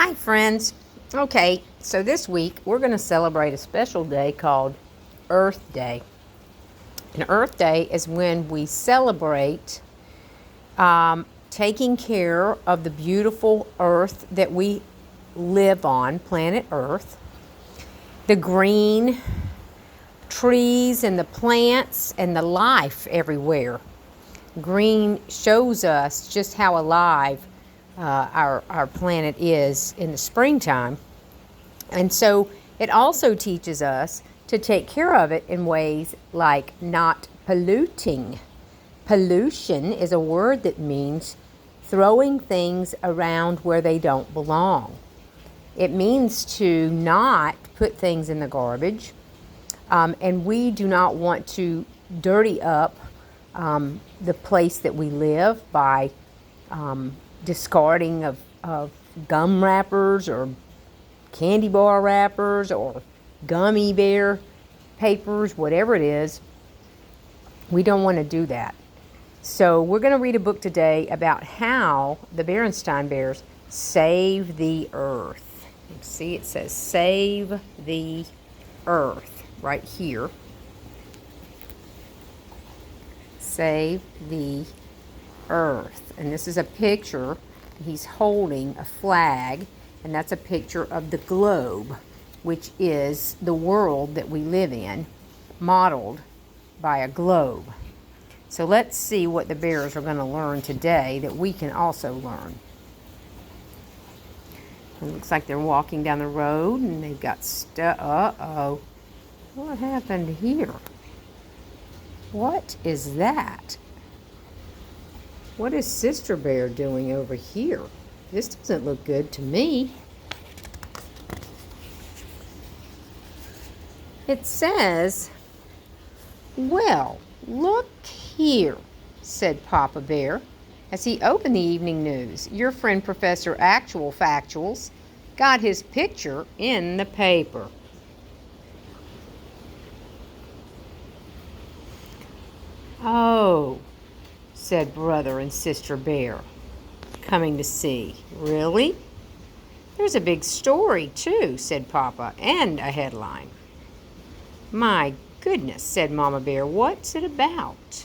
Hi, friends. Okay, so this week we're going to celebrate a special day called Earth Day. And Earth Day is when we celebrate taking care of the beautiful earth that we live on, planet Earth, the green trees and the plants and the life everywhere. Green shows us just how alive our planet is in the springtime. And so it also teaches us to take care of it in ways like not polluting. Pollution is a word that means throwing things around where they don't belong. It means to not put things in the garbage, and we do not want to dirty up the place that we live by discarding of gum wrappers or candy bar wrappers or gummy bear papers, whatever it is. We don't want to do that. So we're going to read a book today about how the Berenstain Bears save the earth. See, it says save the earth right here. Save the earth. And this is a picture. He's holding a flag, and that's a picture of the globe, which is the world that we live in, modeled by a globe. So let's see what the bears are going to learn today that we can also learn. It looks like they're walking down the road and they've got stuff. Uh-oh. What happened here? What is that? What is Sister Bear doing over here? This doesn't look good to me. It says, "Well, look here," said Papa Bear as he opened the evening news. "Your friend Professor Actual Factuals got his picture in the paper." "Oh," said Brother and Sister Bear, coming to see. "Really? There's a big story, too," said Papa, "and a headline." "My goodness," said Mama Bear, "what's it about?"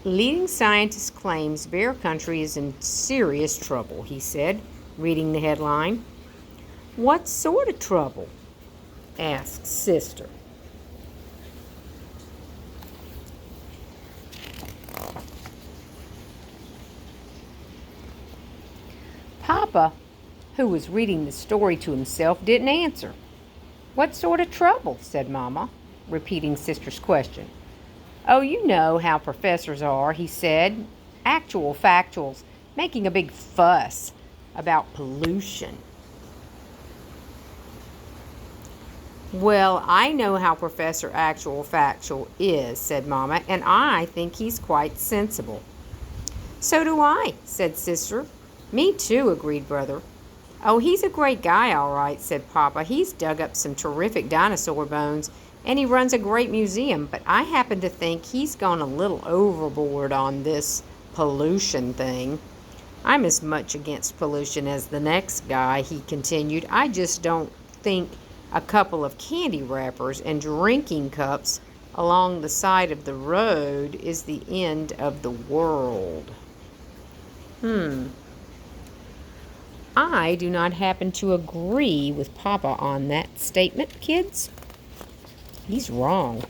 "Leading scientist claims bear country is in serious trouble," he said, reading the headline. "What sort of trouble?" asked Sister. Papa, who was reading the story to himself, didn't answer. "What sort of trouble?" said Mama, repeating Sister's question. "Oh, you know how professors are," he said. "Actual factuals, making a big fuss about pollution." "Well, I know how Professor Actual Factual is," said Mama, "and I think he's quite sensible." "So do I," said Sister. "Me too," agreed Brother. "Oh, he's a great guy, all right," said Papa. "He's dug up some terrific dinosaur bones, and he runs a great museum, but I happen to think he's gone a little overboard on this pollution thing. I'm as much against pollution as the next guy," he continued. "I just don't think a couple of candy wrappers and drinking cups along the side of the road is the end of the world." I do not happen to agree with Papa on that statement, kids. He's wrong.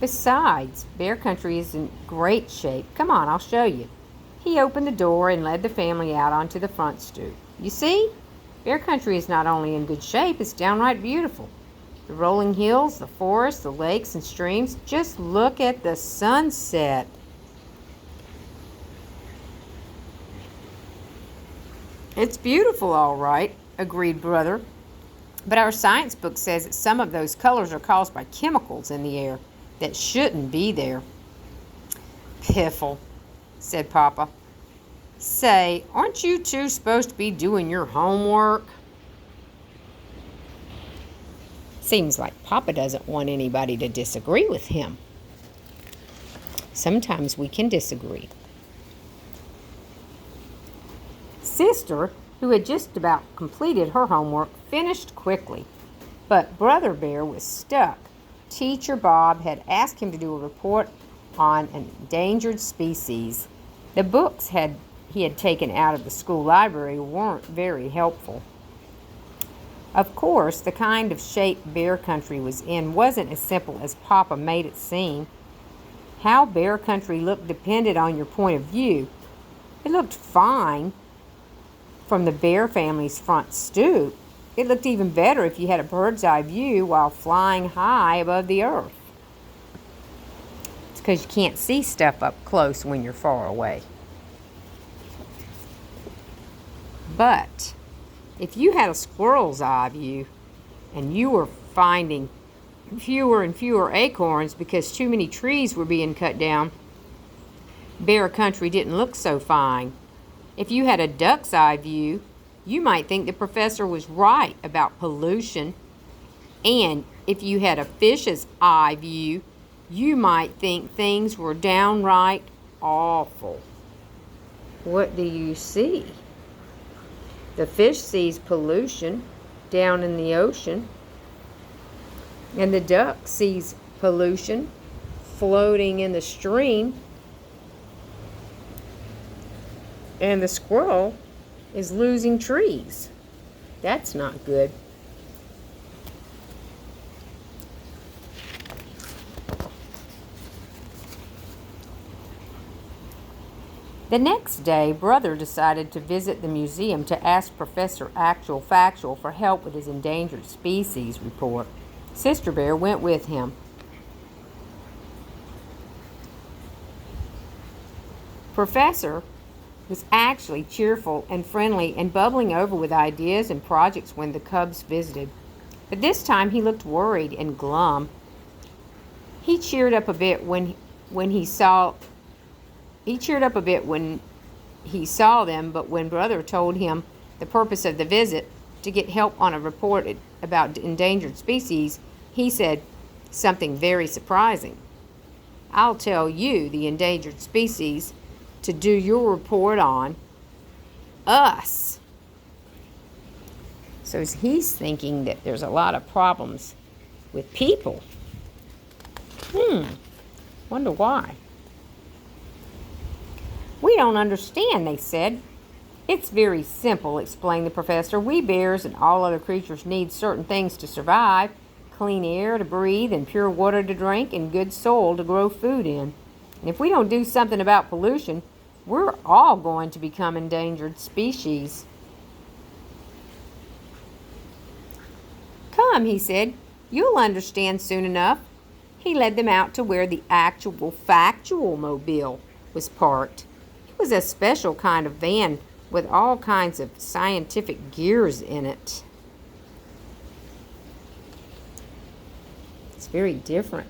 Besides, bear country is in great shape. Come on, I'll show you. He opened the door and led the family out onto the front stoop. "You see? Bear country is not only in good shape, it's downright beautiful. The rolling hills, the forests, the lakes and streams. Just look at the sunset." "It's beautiful, all right," agreed Brother. "But our science book says that some of those colors are caused by chemicals in the air that shouldn't be there." "Piffle," said Papa. "Say, aren't you two supposed to be doing your homework?" Seems like Papa doesn't want anybody to disagree with him. Sometimes we can disagree. Sister, who had just about completed her homework, finished quickly. But Brother Bear was stuck. Teacher Bob had asked him to do a report on an endangered species. The books he had taken out of the school library weren't very helpful. Of course, the kind of shape bear country was in wasn't as simple as Papa made it seem. How bear country looked depended on your point of view. It looked fine from the bear family's front stoop. It looked even better if you had a bird's eye view while flying high above the earth. It's because you can't see stuff up close when you're far away. But if you had a squirrel's eye view and you were finding fewer and fewer acorns because too many trees were being cut down, bear country didn't look so fine. If you had a duck's eye view, you might think the professor was right about pollution. And if you had a fish's eye view, you might think things were downright awful. What do you see? The fish sees pollution down in the ocean, and the duck sees pollution floating in the stream, and the squirrel is losing trees. That's not good. The next day, Brother decided to visit the museum to ask Professor Actual Factual for help with his endangered species report. Sister Bear went with him. Professor was actually cheerful and friendly and bubbling over with ideas and projects when the cubs visited. But this time he looked worried and glum. He cheered up a bit when he saw them, but when Brother told him the purpose of the visit, to get help on a report about endangered species, he said something very surprising. "I'll tell you, the endangered species, to do your report on us." So he's thinking that there's a lot of problems with people. Wonder why. "We don't understand," they said. "It's very simple," explained the professor. "We bears and all other creatures need certain things to survive: clean air to breathe and pure water to drink and good soil to grow food in. And if we don't do something about pollution, we're all going to become endangered species." "Come," he said, "you'll understand soon enough." He led them out to where the actual factual mobile was parked. It was a special kind of van with all kinds of scientific gears in it. It's very different.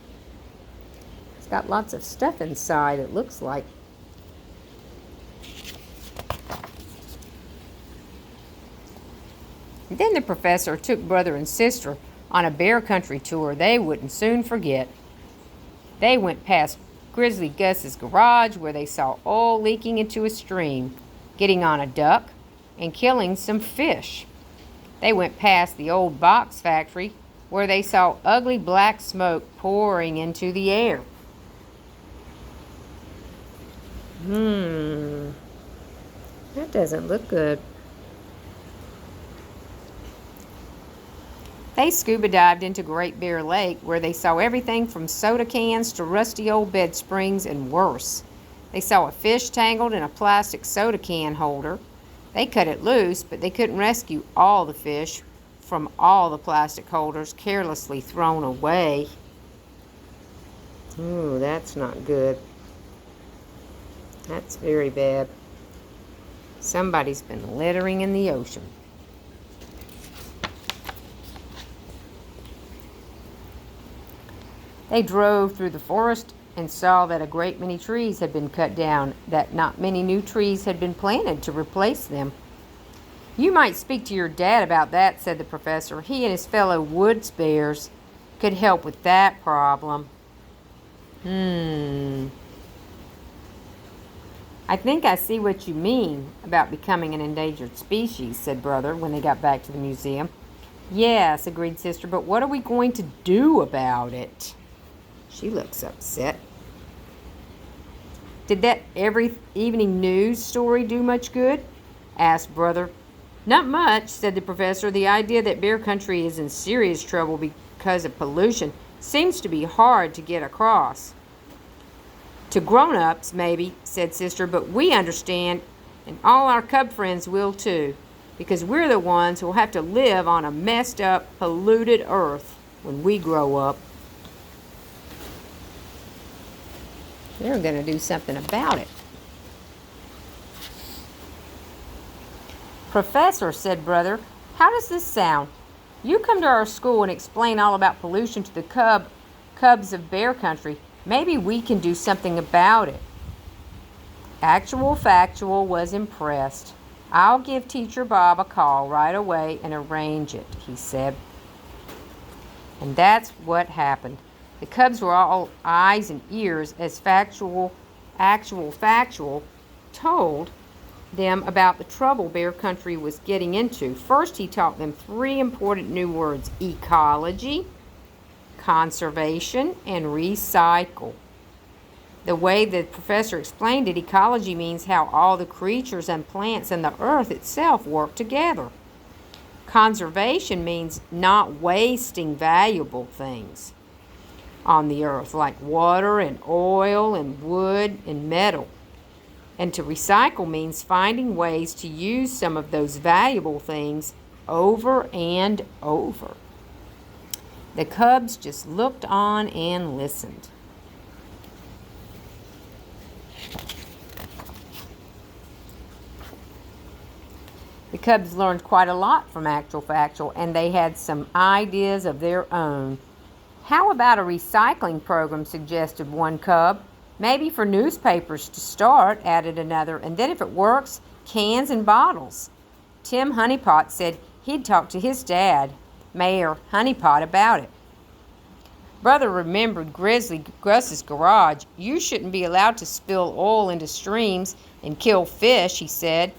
It's got lots of stuff inside, it looks like. And then the professor took Brother and Sister on a bear country tour they wouldn't soon forget. They went past Grizzly Gus's garage, where they saw oil leaking into a stream, getting on a duck, and killing some fish. They went past the old box factory, where they saw ugly black smoke pouring into the air. That doesn't look good. They scuba dived into Great Bear Lake, where they saw everything from soda cans to rusty old bed springs and worse. They saw a fish tangled in a plastic soda can holder. They cut it loose, but they couldn't rescue all the fish from all the plastic holders carelessly thrown away. Ooh, that's not good. That's very bad. Somebody's been littering in the ocean. They drove through the forest and saw that a great many trees had been cut down, that not many new trees had been planted to replace them. "You might speak to your dad about that," said the professor. "He and his fellow woods bears could help with that problem." I think I see what you mean about becoming an endangered species, said Brother when they got back to the museum. Yes, agreed Sister, but what are we going to do about it? She looks upset. Did that every evening news story do much good? Asked Brother. Not much, said the professor. The idea that bear country is in serious trouble because of pollution seems to be hard to get across. To grown-ups, maybe, said Sister, but we understand, and all our cub friends will too, because we're the ones who will have to live on a messed up, polluted earth when we grow up. They're going to do something about it. Professor, said Brother, how does this sound? You come to our school and explain all about pollution to the cubs of bear country. Maybe we can do something about it. Actual Factual was impressed. I'll give Teacher Bob a call right away and arrange it, he said. And that's what happened. The cubs were all eyes and ears as Factual told them about the trouble bear country was getting into. First, he taught them 3 important new words: ecology, conservation, and recycle. The way the professor explained it, ecology means how all the creatures and plants and the earth itself work together. Conservation means not wasting valuable things on the earth, like water and oil and wood and metal. And to recycle means finding ways to use some of those valuable things over and over. The cubs just looked on and listened. The cubs learned quite a lot from Actual Factual, and they had some ideas of their own. How about a recycling program, suggested one cub. Maybe for newspapers to start, added another, and then if it works, cans and bottles. Tim Honeypot said he'd talk to his dad, Mayor Honeypot, about it. Brother remembered Grizzly Gus's garage. You shouldn't be allowed to spill oil into streams and kill fish, he said.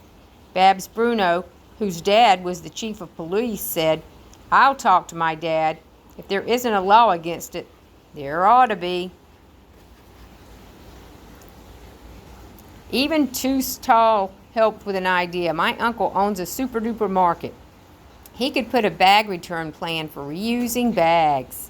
Babs Bruno, whose dad was the chief of police, said, I'll talk to my dad. If there isn't a law against it, there ought to be. Even Too Tall helped with an idea. My uncle owns a super-duper market. He could put a bag return plan for reusing bags.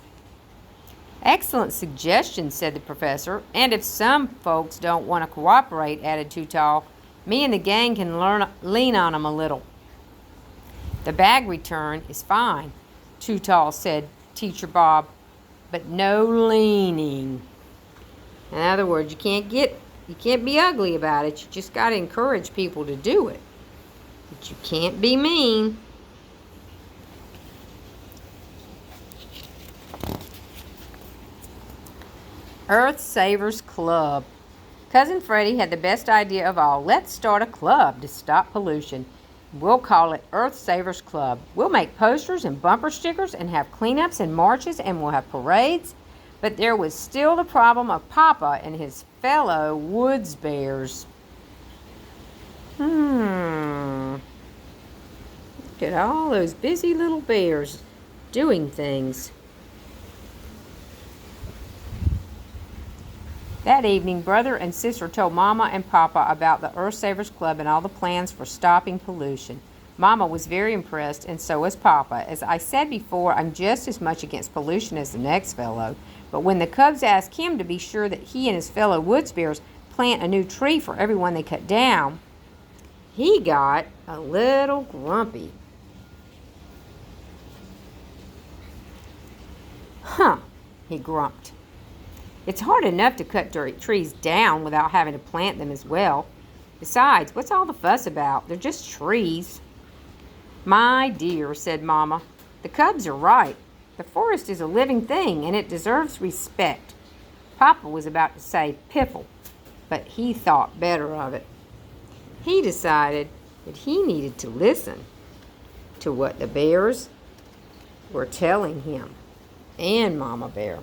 Excellent suggestion, said the professor. And if some folks don't want to cooperate, added Too Tall, me and the gang can lean on them a little. The bag return is fine, Too Tall, said Teacher Bob, but no leaning. In other words, you can't be ugly about it. You just got to encourage people to do it. But you can't be mean. Earth Savers Club. Cousin Freddie had the best idea of all. Let's start a club to stop pollution. We'll call it Earth Savers Club. We'll make posters and bumper stickers and have cleanups and marches and we'll have parades. But there was still the problem of Papa and his fellow woods bears. Look at all those busy little bears doing things. That evening, Brother and Sister told Mama and Papa about the Earth Savers Club and all the plans for stopping pollution. Mama was very impressed, and so was Papa. As I said before, I'm just as much against pollution as the next fellow. But when the cubs asked him to be sure that he and his fellow woods bears plant a new tree for every one they cut down, he got a little grumpy. He grumped. It's hard enough to cut trees down without having to plant them as well. Besides, what's all the fuss about? They're just trees. My dear, said Mama, the cubs are right. The forest is a living thing, and it deserves respect. Papa was about to say piffle, but he thought better of it. He decided that he needed to listen to what the bears were telling him and Mama Bear.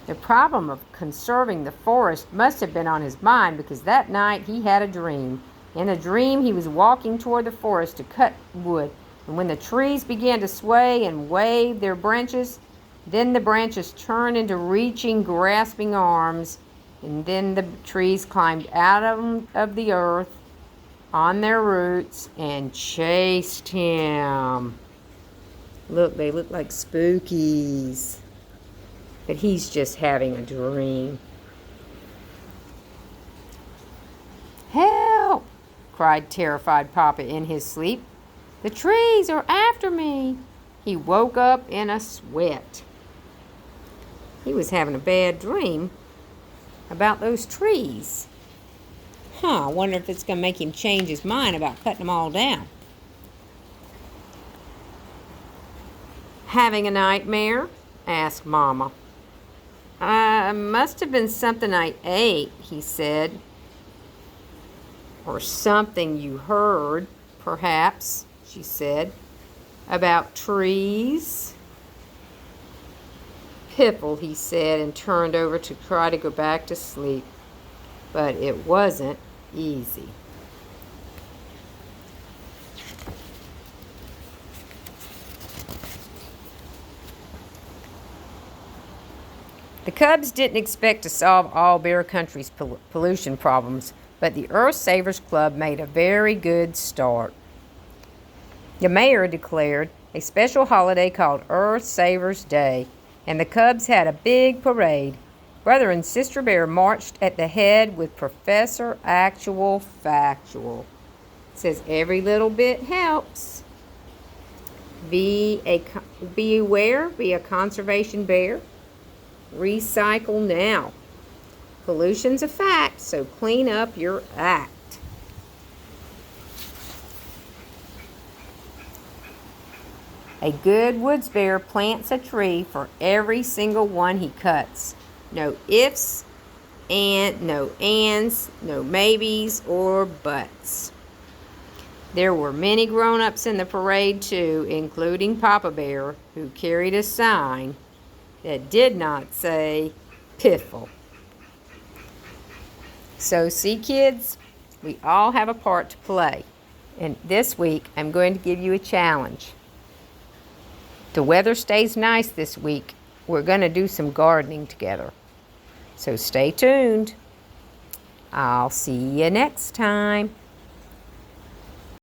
The problem of conserving the forest must have been on his mind because that night he had a dream. In a dream, he was walking toward the forest to cut wood, and when the trees began to sway and wave their branches, then the branches turned into reaching, grasping arms, and then the trees climbed out of the earth on their roots and chased him. Look, they look like spookies. But he's just having a dream. "Help!" cried terrified Papa in his sleep. "The trees are after me." He woke up in a sweat. He was having a bad dream about those trees. I wonder if it's going to make him change his mind about cutting them all down. "Having a nightmare?" asked Mama. Must have been something I ate," he said. "Or something you heard, perhaps," she said, "about trees." "Piffle," he said, and turned over to try to go back to sleep. But it wasn't easy. The Cubs didn't expect to solve all Bear Country's pollution problems, but the Earth Savers Club made a very good start. The mayor declared a special holiday called Earth Savers Day, and the Cubs had a big parade. Brother and Sister Bear marched at the head with Professor Actual Factual. It says every little bit helps. Be aware, be a conservation bear. Recycle now. Pollution's a fact, so clean up your act. A good woods bear plants a tree for every single one he cuts. No ifs, no ands, no maybes or buts. There were many grown-ups in the parade too, including Papa Bear, who carried a sign that did not say piffle. So see, kids, we all have a part to play. And this week, I'm going to give you a challenge. The weather stays nice this week. We're going to do some gardening together. So stay tuned. I'll see you next time.